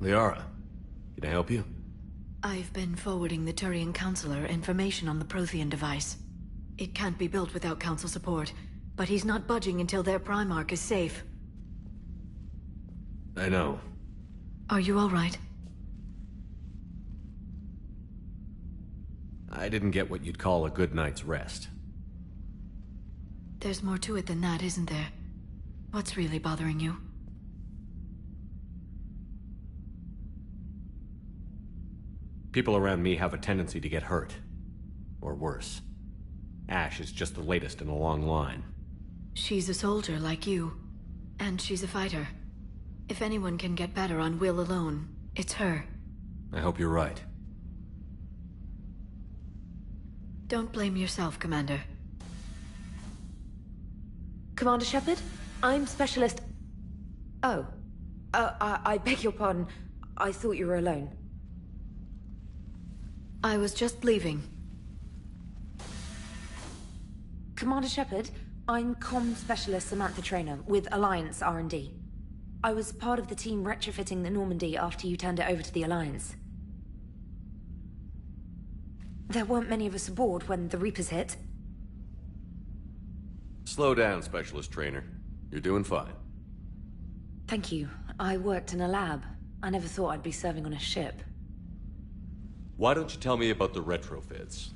Liara, can I help you? I've been forwarding the Turian Counselor information on the Prothean device. It can't be built without Council support, but he's not budging until their Primarch is safe. I know. Are you all right? I didn't get what you'd call a good night's rest. There's more to it than that, isn't there? What's really bothering you? People around me have a tendency to get hurt. Or worse. Ash is just the latest in a long line. She's a soldier like you. And she's a fighter. If anyone can get better on will alone, it's her. I hope you're right. Don't blame yourself, Commander. Commander Shepard, I'm Specialist... Oh. I beg your pardon. I thought you were alone. I was just leaving. Commander Shepard, I'm Comm Specialist Samantha Traynor with Alliance R&D. I was part of the team retrofitting the Normandy after you turned it over to the Alliance. There weren't many of us aboard when the Reapers hit. Slow down, Specialist Trainer. You're doing fine. Thank you. I worked in a lab. I never thought I'd be serving on a ship. Why don't you tell me about the retrofits?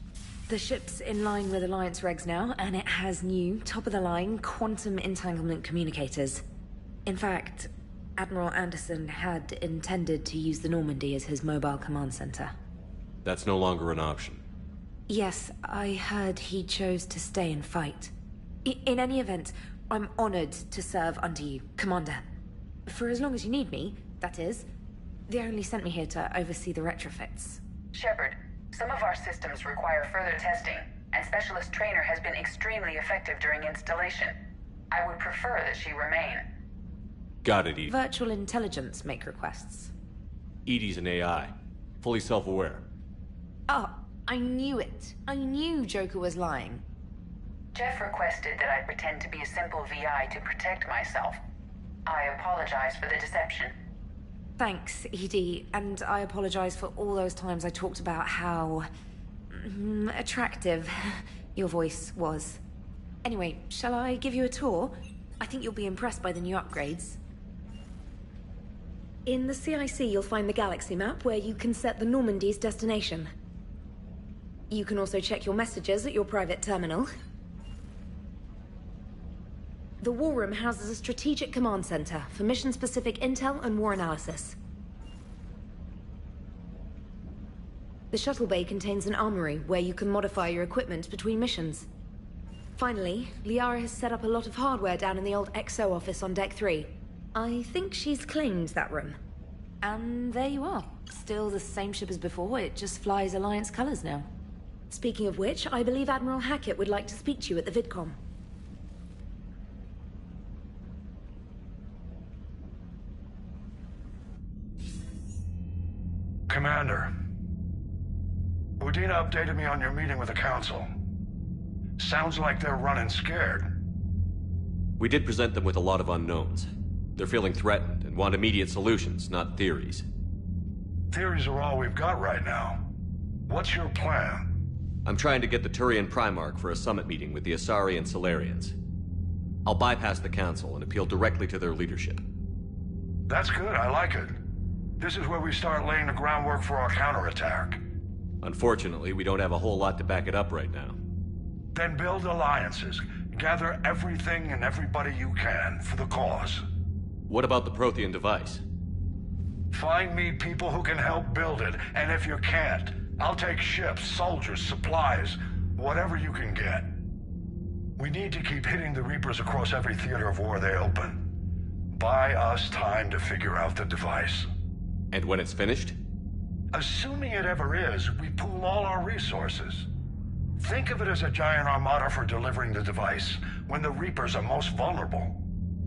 The ship's in line with Alliance regs now, and it has new, top-of-the-line, quantum entanglement communicators. In fact, Admiral Anderson had intended to use the Normandy as his mobile command center. That's no longer an option. Yes, I heard he chose to stay and fight. In any event, I'm honored to serve under you, Commander. For as long as you need me, that is. They only sent me here to oversee the retrofits. Shepard, some of our systems require further testing, and Specialist Trainer has been extremely effective during installation. I would prefer that she remain. Got it, Edie. Virtual intelligence make requests. Edie's an AI. Fully self-aware. Oh, I knew it. I knew Joker was lying. Jeff requested that I pretend to be a simple VI to protect myself. I apologize for the deception. Thanks, Edie, and I apologize for all those times I talked about how... attractive your voice was. Anyway, shall I give you a tour? I think you'll be impressed by the new upgrades. In the CIC, you'll find the galaxy map where you can set the Normandy's destination. You can also check your messages at your private terminal. The War Room houses a strategic command center for mission-specific intel and war analysis. The shuttle bay contains an armory where you can modify your equipment between missions. Finally, Liara has set up a lot of hardware down in the old XO office on Deck 3. I think she's claimed that room. And there you are. Still the same ship as before, it just flies Alliance colors now. Speaking of which, I believe Admiral Hackett would like to speak to you at the VidCom. Commander, Udina updated me on your meeting with the Council. Sounds like they're running scared. We did present them with a lot of unknowns. They're feeling threatened and want immediate solutions, not theories. Theories are all we've got right now. What's your plan? I'm trying to get the Turian Primarch for a summit meeting with the Asari and Solarians. I'll bypass the Council and appeal directly to their leadership. That's good, I like it. This is where we start laying the groundwork for our counterattack. Unfortunately, we don't have a whole lot to back it up right now. Then build alliances. Gather everything and everybody you can for the cause. What about the Prothean device? Find me people who can help build it, and if you can't, I'll take ships, soldiers, supplies, whatever you can get. We need to keep hitting the Reapers across every theater of war they open. Buy us time to figure out the device. And when it's finished? Assuming it ever is, we pool all our resources. Think of it as a giant armada for delivering the device, when the Reapers are most vulnerable.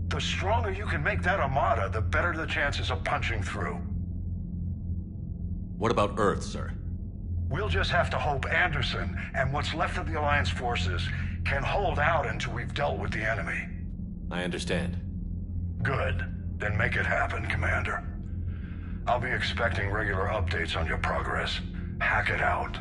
The stronger you can make that armada, the better the chances of punching through. What about Earth, sir? We'll just have to hope Anderson, and what's left of the Alliance forces, can hold out until we've dealt with the enemy. I understand. Good. Then make it happen, Commander. I'll be expecting regular updates on your progress. Hack it out.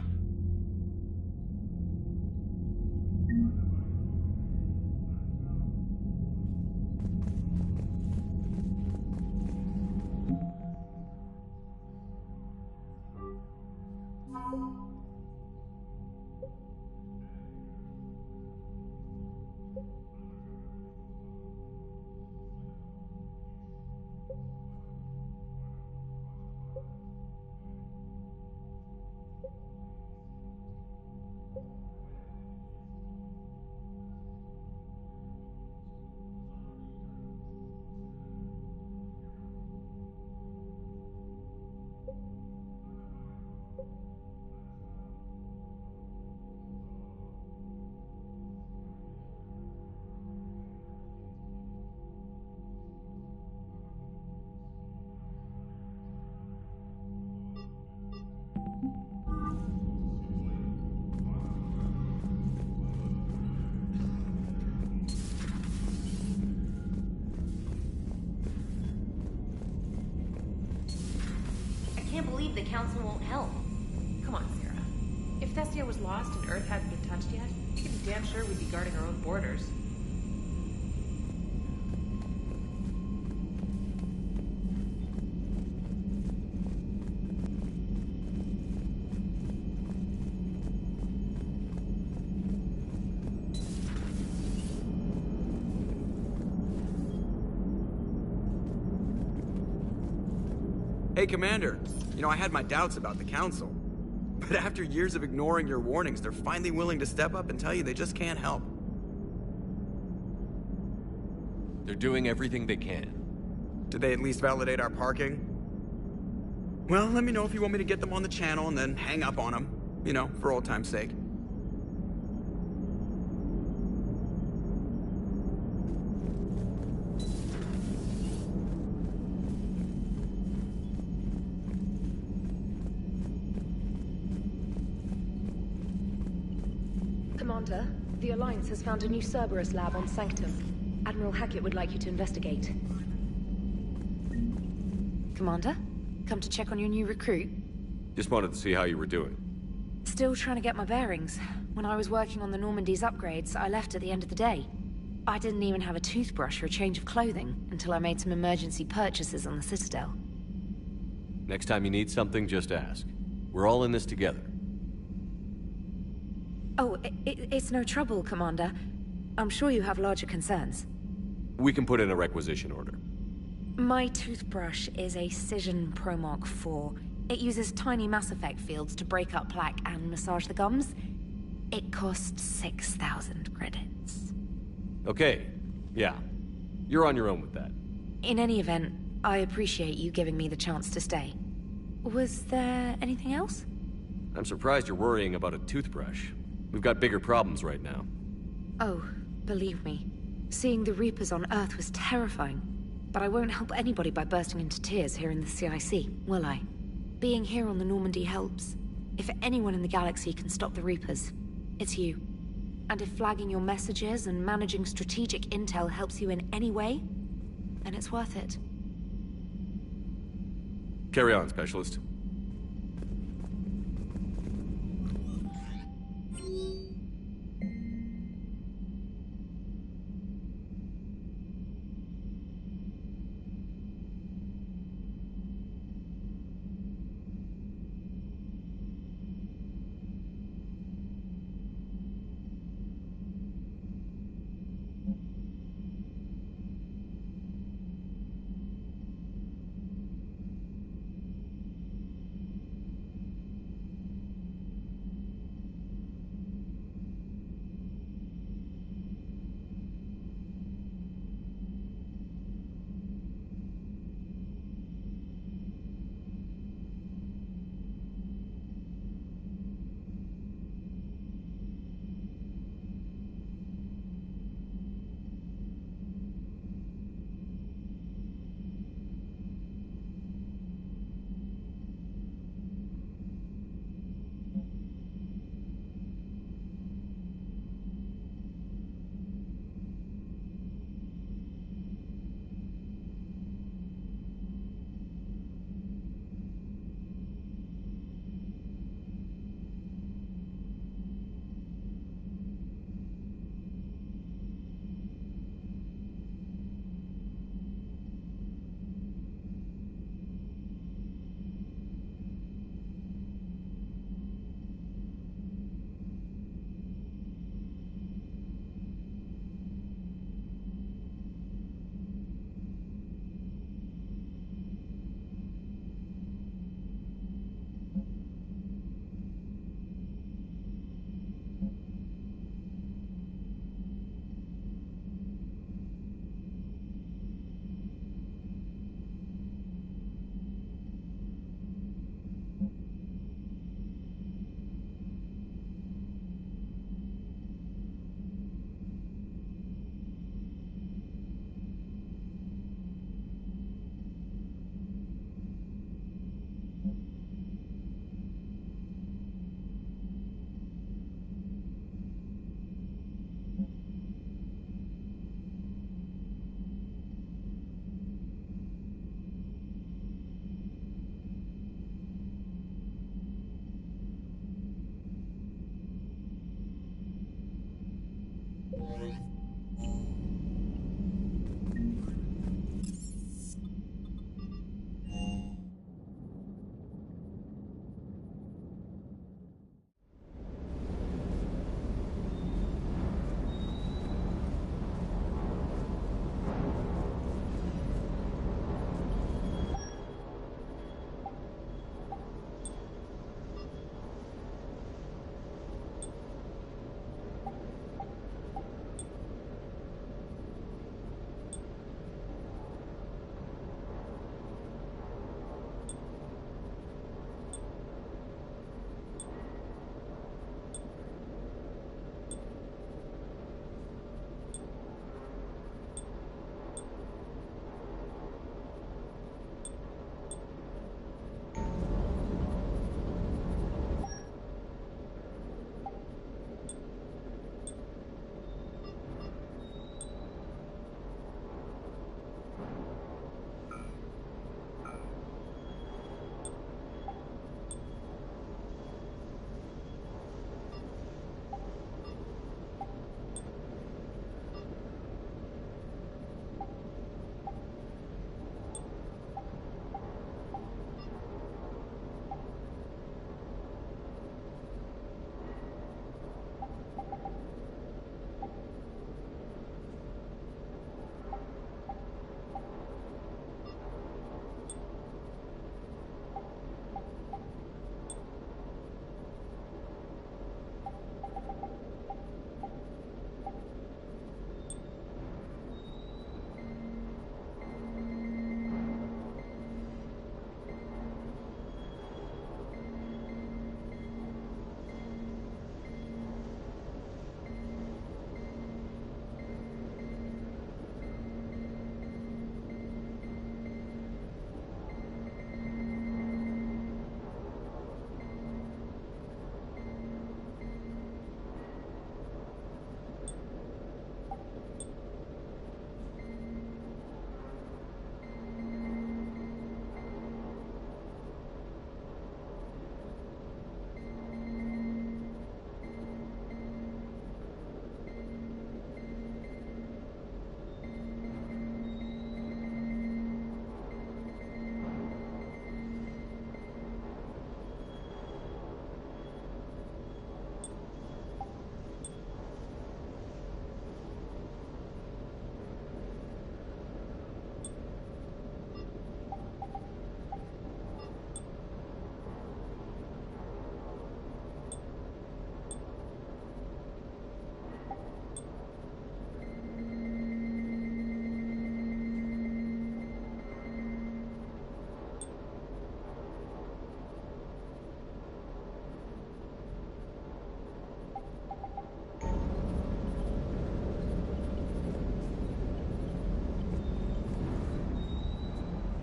I can't believe the Council won't help. Come on, Sarah. If Thestia was lost and Earth hadn't been touched yet, you can be damn sure we'd be guarding our own borders. Hey, Commander. You know, I had my doubts about the Council. But after years of ignoring your warnings, they're finally willing to step up and tell you they just can't help. They're doing everything they can. Did they at least validate our parking? Well, let me know if you want me to get them on the channel and then hang up on them. You know, for old time's sake. Commander, the Alliance has found a new Cerberus lab on Sanctum. Admiral Hackett would like you to investigate. Commander, come to check on your new recruit? Just wanted to see how you were doing. Still trying to get my bearings. When I was working on the Normandy's upgrades, I left at the end of the day. I didn't even have a toothbrush or a change of clothing until I made some emergency purchases on the Citadel. Next time you need something, just ask. We're all in this together. Oh, it's no trouble, Commander. I'm sure you have larger concerns. We can put in a requisition order. My toothbrush is a Cision Pro Mark IV. It uses tiny Mass Effect fields to break up plaque and massage the gums. It costs 6,000 credits. Okay, yeah. You're on your own with that. In any event, I appreciate you giving me the chance to stay. Was there anything else? I'm surprised you're worrying about a toothbrush. We've got bigger problems right now. Oh, believe me. Seeing the Reapers on Earth was terrifying. But I won't help anybody by bursting into tears here in the CIC, will I? Being here on the Normandy helps. If anyone in the galaxy can stop the Reapers, it's you. And if flagging your messages and managing strategic intel helps you in any way, then it's worth it. Carry on, Specialist.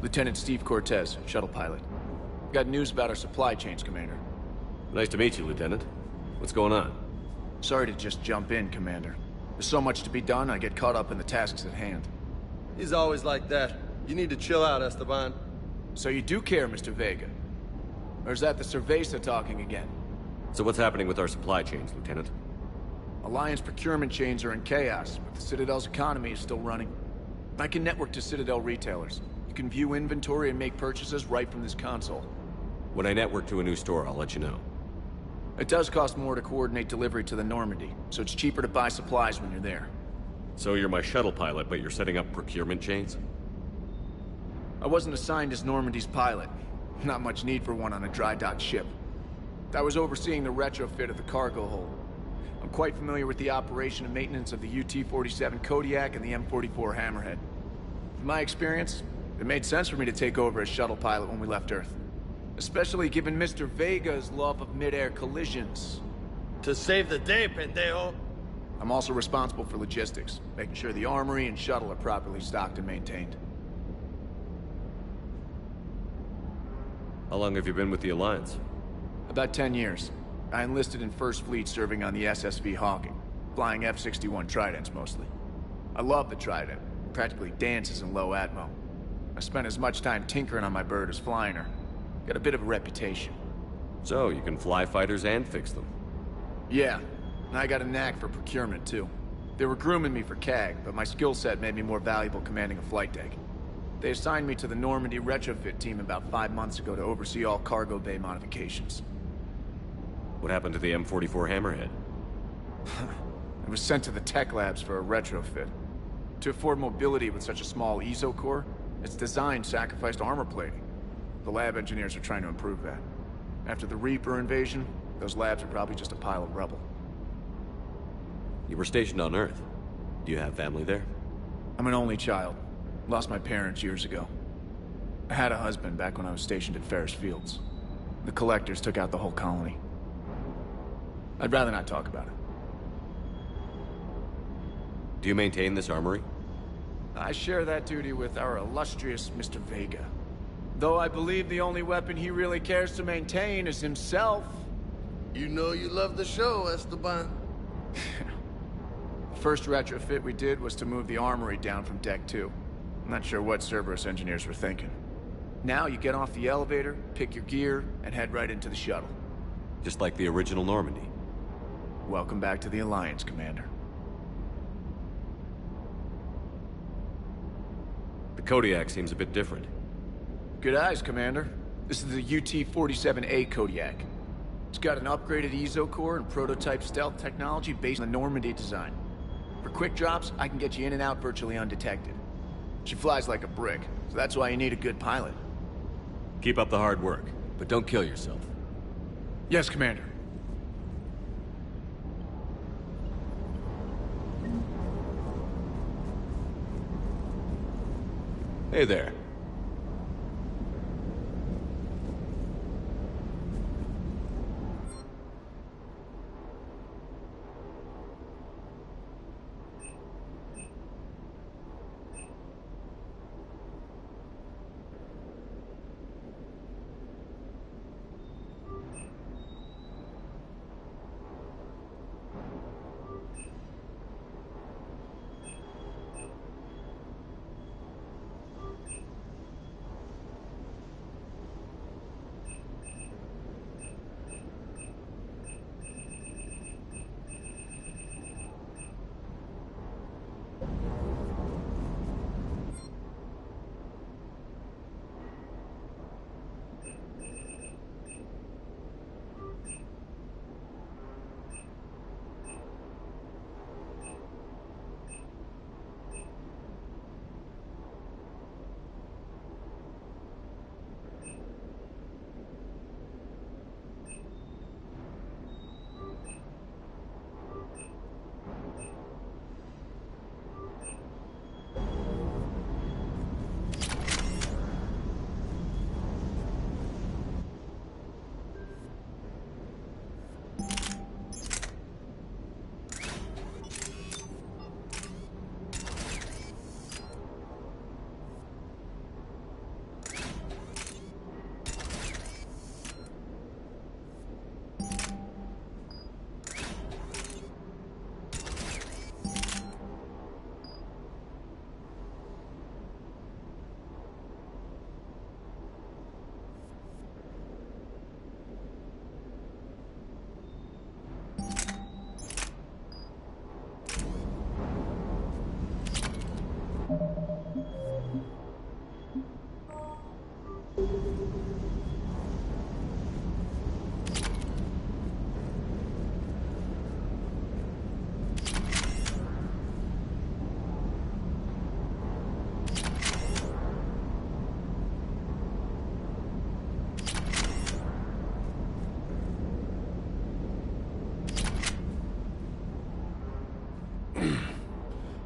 Lieutenant Steve Cortez, shuttle pilot. Got news about our supply chains, Commander. Nice to meet you, Lieutenant. What's going on? Sorry to just jump in, Commander. There's so much to be done, I get caught up in the tasks at hand. He's always like that. You need to chill out, Esteban. So you do care, Mr. Vega? Or is that the Cerveza talking again? So what's happening with our supply chains, Lieutenant? Alliance procurement chains are in chaos, but the Citadel's economy is still running. I can network to Citadel retailers. You can view inventory and make purchases right from this console. When I network to a new store, I'll let you know. It does cost more to coordinate delivery to the Normandy, so it's cheaper to buy supplies when you're there. So you're my shuttle pilot, but you're setting up procurement chains? I wasn't assigned as Normandy's pilot. Not much need for one on a dry dock ship. I was overseeing the retrofit of the cargo hold. I'm quite familiar with the operation and maintenance of the UT-47 Kodiak and the M44 Hammerhead. In my experience, it made sense for me to take over as shuttle pilot when we left Earth. Especially given Mr. Vega's love of mid-air collisions. To save the day, pendejo. I'm also responsible for logistics, making sure the armory and shuttle are properly stocked and maintained. How long have you been with the Alliance? About 10 years. I enlisted in First Fleet serving on the SSV Hawking, flying F-61 Tridents mostly. I love the Trident. It practically dances in low atmo. I spent as much time tinkering on my bird as flying her. Got a bit of a reputation. So, you can fly fighters and fix them? Yeah, and I got a knack for procurement too. They were grooming me for CAG, but my skill set made me more valuable commanding a flight deck. They assigned me to the Normandy retrofit team about 5 months ago to oversee all cargo bay modifications. What happened to the M44 Hammerhead? It was sent to the tech labs for a retrofit. To afford mobility with such a small ESO core, its design sacrificed armor plating. The lab engineers are trying to improve that. After the Reaper invasion, those labs are probably just a pile of rubble. You were stationed on Earth. Do you have family there? I'm an only child. Lost my parents years ago. I had a husband back when I was stationed at Ferris Fields. The Collectors took out the whole colony. I'd rather not talk about it. Do you maintain this armory? I share that duty with our illustrious Mr. Vega. Though I believe the only weapon he really cares to maintain is himself. You know you love the show, Esteban. The first retrofit we did was to move the armory down from Deck 2. I'm not sure what Cerberus engineers were thinking. Now you get off the elevator, pick your gear, and head right into the shuttle. Just like the original Normandy. Welcome back to the Alliance, Commander. The Kodiak seems a bit different. Good eyes, Commander. This is the UT-47A Kodiak. It's got an upgraded ESO core and prototype stealth technology based on the Normandy design. For quick drops, I can get you in and out virtually undetected. She flies like a brick, so that's why you need a good pilot. Keep up the hard work, but don't kill yourself. Yes, Commander. Hey there.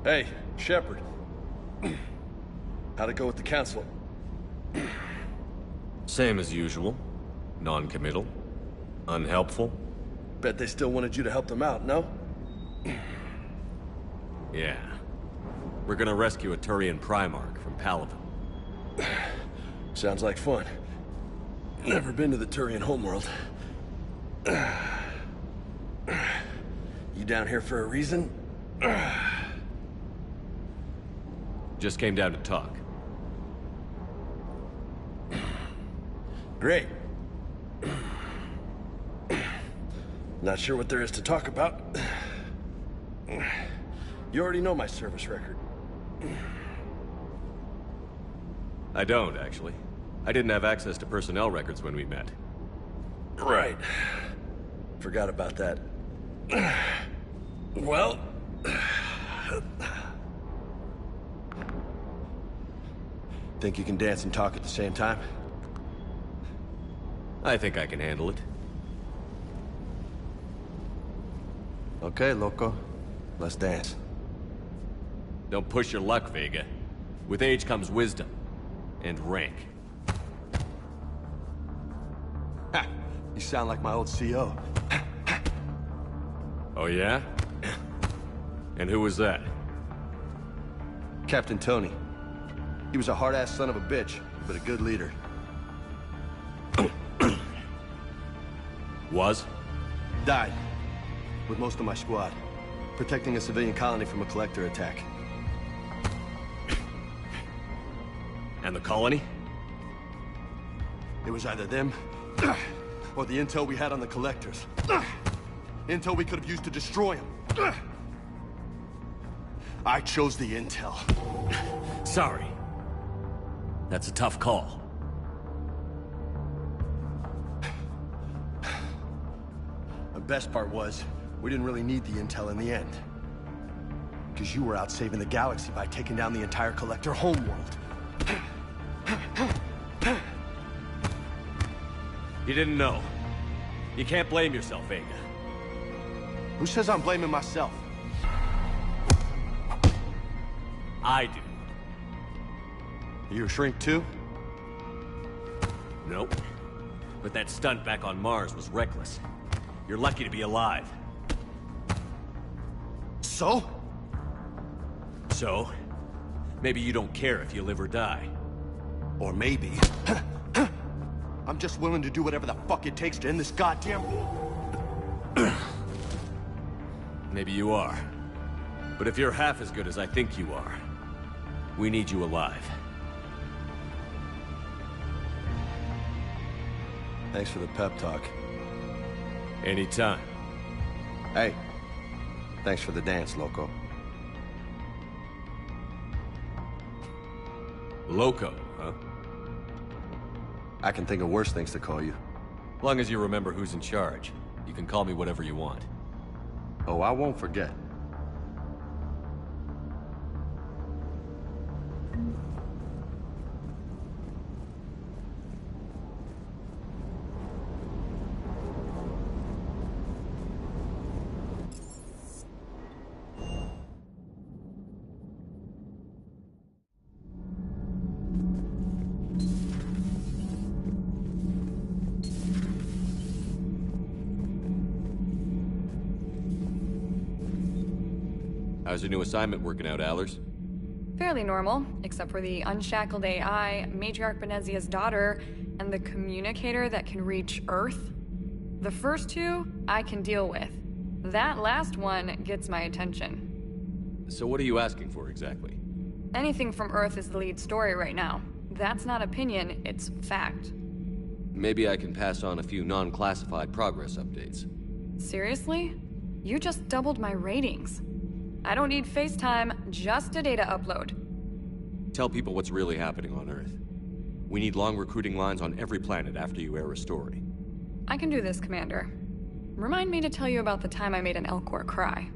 Hey, Shepard. How'd it go with the council? Same as usual. Non-committal. Unhelpful. Bet they still wanted you to help them out, no? Yeah. We're gonna rescue a Turian Primarch from Palaven. Sounds like fun. Never been to the Turian homeworld. You down here for a reason? Just came down to talk. Great. Not sure what there is to talk about. You already know my service record. I don't, actually. I didn't have access to personnel records when we met. Right. Forgot about that. Well... Think you can dance and talk at the same time? I think I can handle it. Okay, loco. Let's dance. Don't push your luck, Vega. With age comes wisdom. And rank. Ha! You sound like my old CO. Oh yeah? And who was that? Captain Tony. He was a hard-ass son of a bitch, but a good leader. Was? Died. With most of my squad. Protecting a civilian colony from a collector attack. And the colony? It was either them, or the intel we had on the collectors. Intel we could have used to destroy them. I chose the intel. Sorry. That's a tough call. The best part was, we didn't really need the intel in the end. Because you were out saving the galaxy by taking down the entire collector homeworld. You didn't know. You can't blame yourself, Vega. Who says I'm blaming myself? I do. You a shrink too? Nope. But that stunt back on Mars was reckless. You're lucky to be alive. So? So? Maybe you don't care if you live or die. Or maybe... I'm just willing to do whatever the fuck it takes to end this goddamn war. Maybe you are. But if you're half as good as I think you are, we need you alive. Thanks for the pep talk. Anytime. Hey, thanks for the dance, loco. Loco, huh? I can think of worse things to call you. Long as you remember who's in charge, you can call me whatever you want. Oh, I won't forget. How's your new assignment working out, Allers? Fairly normal, except for the unshackled AI, Matriarch Benezia's daughter, and the communicator that can reach Earth. The first two, I can deal with. That last one gets my attention. So what are you asking for, exactly? Anything from Earth is the lead story right now. That's not opinion, it's fact. Maybe I can pass on a few non-classified progress updates. Seriously? You just doubled my ratings. I don't need FaceTime, just a data upload. Tell people what's really happening on Earth. We need long recruiting lines on every planet after you air a story. I can do this, Commander. Remind me to tell you about the time I made an Elcor cry.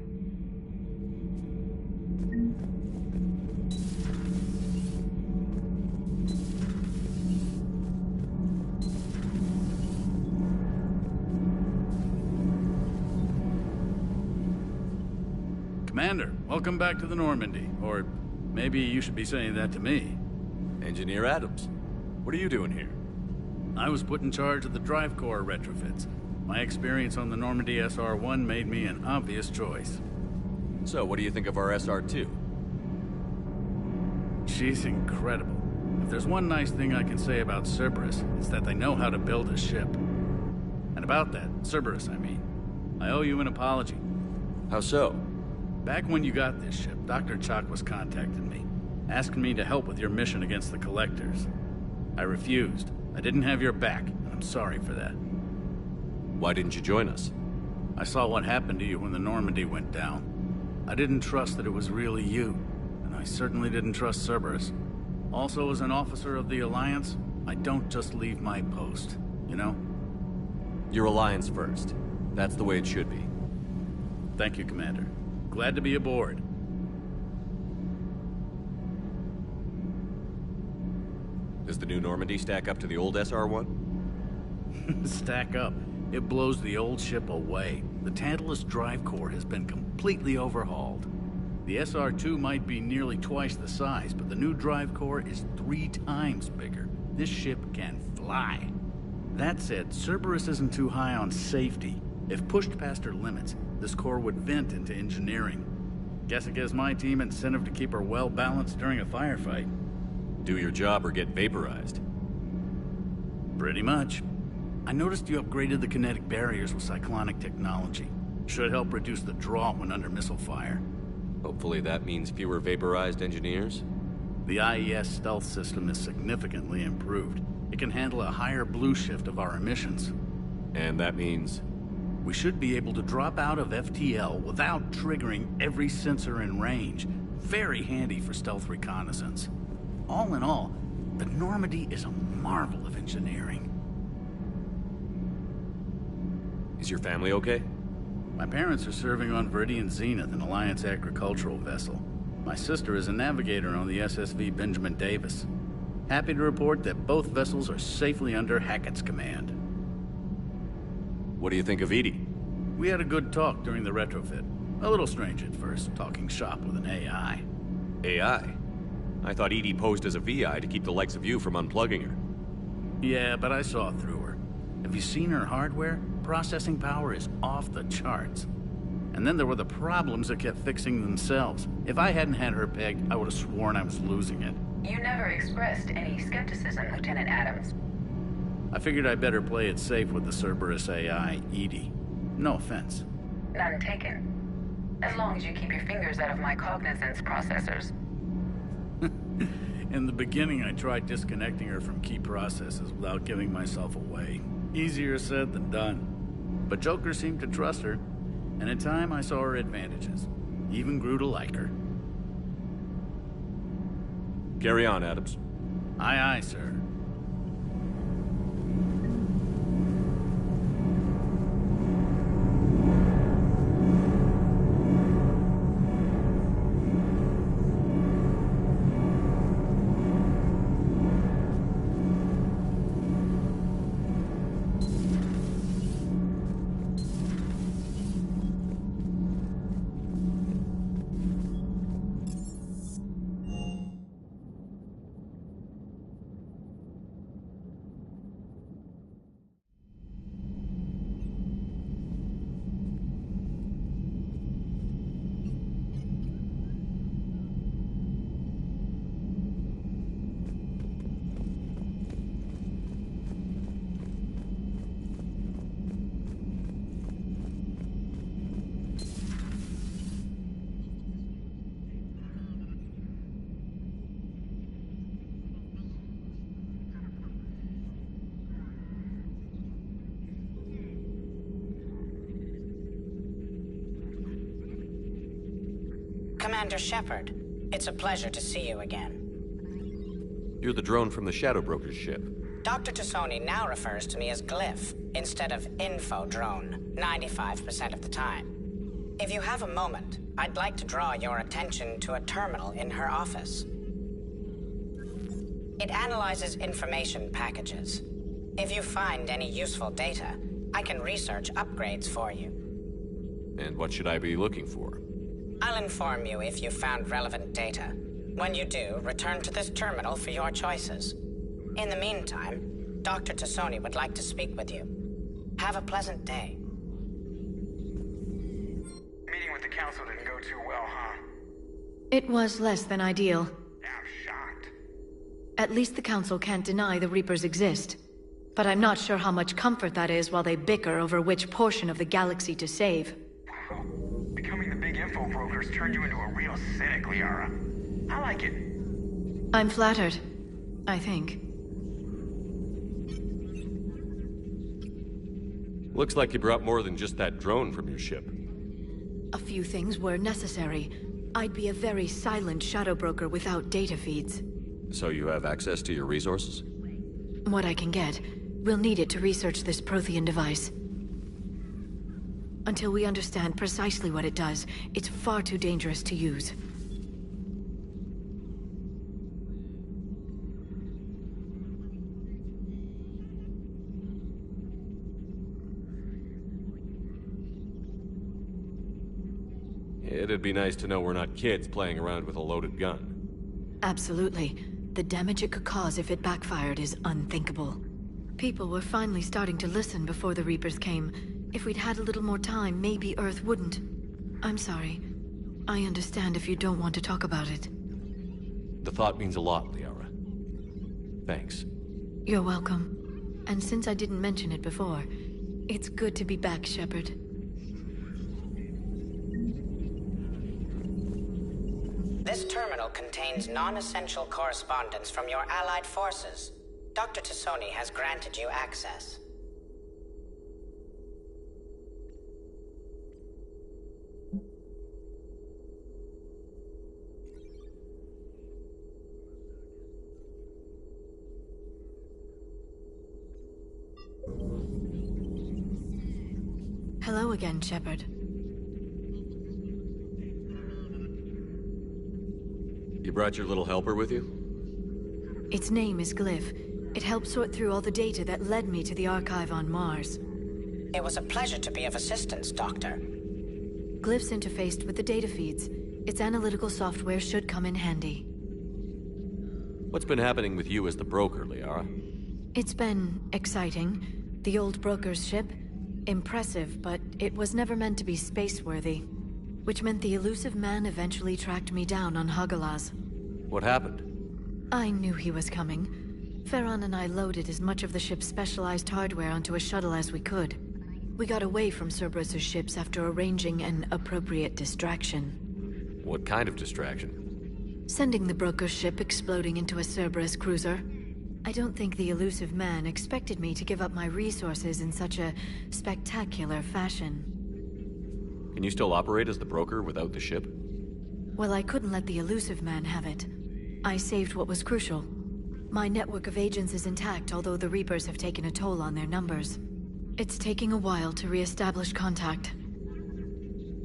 Commander, welcome back to the Normandy. Or maybe you should be saying that to me. Engineer Adams, what are you doing here? I was put in charge of the drive core retrofits. My experience on the Normandy SR-1 made me an obvious choice. So, what do you think of our SR-2? She's incredible. If there's one nice thing I can say about Cerberus, it's that they know how to build a ship. And about that, Cerberus, I mean, I owe you an apology. How so? Back when you got this ship, Dr. Chakwas contacted me, asking me to help with your mission against the Collectors. I refused. I didn't have your back, and I'm sorry for that. Why didn't you join us? I saw what happened to you when the Normandy went down. I didn't trust that it was really you, and I certainly didn't trust Cerberus. Also, as an officer of the Alliance, I don't just leave my post, you know? Your Alliance first. That's the way it should be. Thank you, Commander. Glad to be aboard. Does the new Normandy stack up to the old SR-1? Stack up. It blows the old ship away. The Tantalus drive core has been completely overhauled. The SR-2 might be nearly twice the size, but the new drive core is 3 times bigger. This ship can fly. That said, Cerberus isn't too high on safety. If pushed past her limits, this core would vent into engineering. Guess it gives my team incentive to keep her well-balanced during a firefight. Do your job or get vaporized. Pretty much. I noticed you upgraded the kinetic barriers with cyclonic technology. Should help reduce the draw when under missile fire. Hopefully that means fewer vaporized engineers? The IES stealth system is significantly improved. It can handle a higher blue shift of our emissions. And that means? We should be able to drop out of FTL without triggering every sensor in range. Very handy for stealth reconnaissance. All in all, the Normandy is a marvel of engineering. Is your family okay? My parents are serving on Viridian Zenith, an Alliance agricultural vessel. My sister is a navigator on the SSV Benjamin Davis. Happy to report that both vessels are safely under Hackett's command. What do you think of Edie? We had a good talk during the retrofit. A little strange at first, talking shop with an AI. AI? I thought Edie posed as a VI to keep the likes of you from unplugging her. Yeah, but I saw through her. Have you seen her hardware? Processing power is off the charts. And then there were the problems that kept fixing themselves. If I hadn't had her pegged, I would have sworn I was losing it. You never expressed any skepticism, Lieutenant Adams. I figured I'd better play it safe with the Cerberus AI, Edie. No offense. None taken. As long as you keep your fingers out of my cognizance processors. In the beginning, I tried disconnecting her from key processes without giving myself away. Easier said than done. But Joker seemed to trust her, and in time I saw her advantages. Even grew to like her. Carry on, Adams. Aye, aye, sir. Commander Shepard, it's a pleasure to see you again. You're the drone from the Shadow Broker's ship. Dr. Tassoni now refers to me as Glyph instead of Info Drone, 95% of the time. If you have a moment, I'd like to draw your attention to a terminal in her office. It analyzes information packages. If you find any useful data, I can research upgrades for you. And what should I be looking for? I'll inform you if you found relevant data. When you do, return to this terminal for your choices. In the meantime, Dr. Tassoni would like to speak with you. Have a pleasant day. Meeting with the council didn't go too well, huh? It was less than ideal. I'm shocked. At least the council can't deny the Reapers exist. But I'm not sure how much comfort that is while they bicker over which portion of the galaxy to save. Wow. Becoming the big info broker's turned you into a real cynic, Liara. I like it. I'm flattered. I think. Looks like you brought more than just that drone from your ship. A few things were necessary. I'd be a very silent shadow broker without data feeds. So you have access to your resources? What I can get. We'll need it to research this Prothean device. Until we understand precisely what it does, it's far too dangerous to use. It'd be nice to know we're not kids playing around with a loaded gun. Absolutely. The damage it could cause if it backfired is unthinkable. People were finally starting to listen before the Reapers came. If we'd had a little more time, maybe Earth wouldn't. I'm sorry. I understand if you don't want to talk about it. The thought means a lot, Liara. Thanks. You're welcome. And since I didn't mention it before, it's good to be back, Shepard. This terminal contains non-essential correspondence from your allied forces. Dr. Tassoni has granted you access. Hello again, Shepard. You brought your little helper with you? Its name is Glyph. It helped sort through all the data that led me to the archive on Mars. It was a pleasure to be of assistance, Doctor. Glyph's interfaced with the data feeds. Its analytical software should come in handy. What's been happening with you as the broker, Liara? It's been exciting. The old broker's ship? Impressive, but it was never meant to be space-worthy. Which meant the elusive man eventually tracked me down on Hagalaz. What happened? I knew he was coming. Farron and I loaded as much of the ship's specialized hardware onto a shuttle as we could. We got away from Cerberus' ships after arranging an appropriate distraction. What kind of distraction? Sending the broker's ship exploding into a Cerberus cruiser. I don't think the elusive man expected me to give up my resources in such a spectacular fashion. Can you still operate as the broker without the ship? Well, I couldn't let the elusive man have it. I saved what was crucial. My network of agents is intact, although the Reapers have taken a toll on their numbers. It's taking a while to re-establish contact.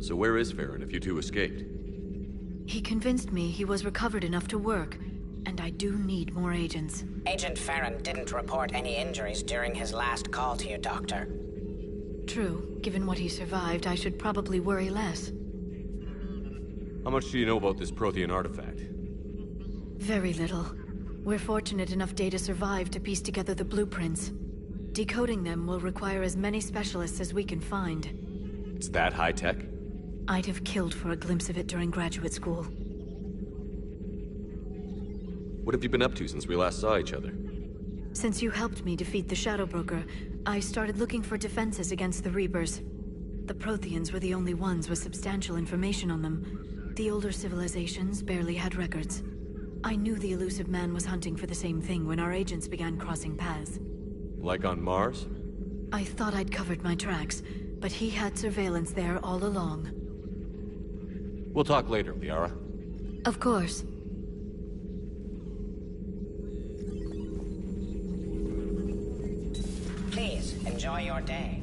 So where is Farron if you two escaped? He convinced me he was recovered enough to work, and I do need more agents. Agent Farron didn't report any injuries during his last call to you, Doctor. True. Given what he survived, I should probably worry less. How much do you know about this Prothean artifact? Very little. We're fortunate enough data survived to piece together the blueprints. Decoding them will require as many specialists as we can find. It's that high-tech? I'd have killed for a glimpse of it during graduate school. What have you been up to since we last saw each other? Since you helped me defeat the Shadow Broker, I started looking for defenses against the Reapers. The Protheans were the only ones with substantial information on them. The older civilizations barely had records. I knew the elusive man was hunting for the same thing when our agents began crossing paths. Like on Mars? I thought I'd covered my tracks, but he had surveillance there all along. We'll talk later, Liara. Of course. Please, enjoy your day.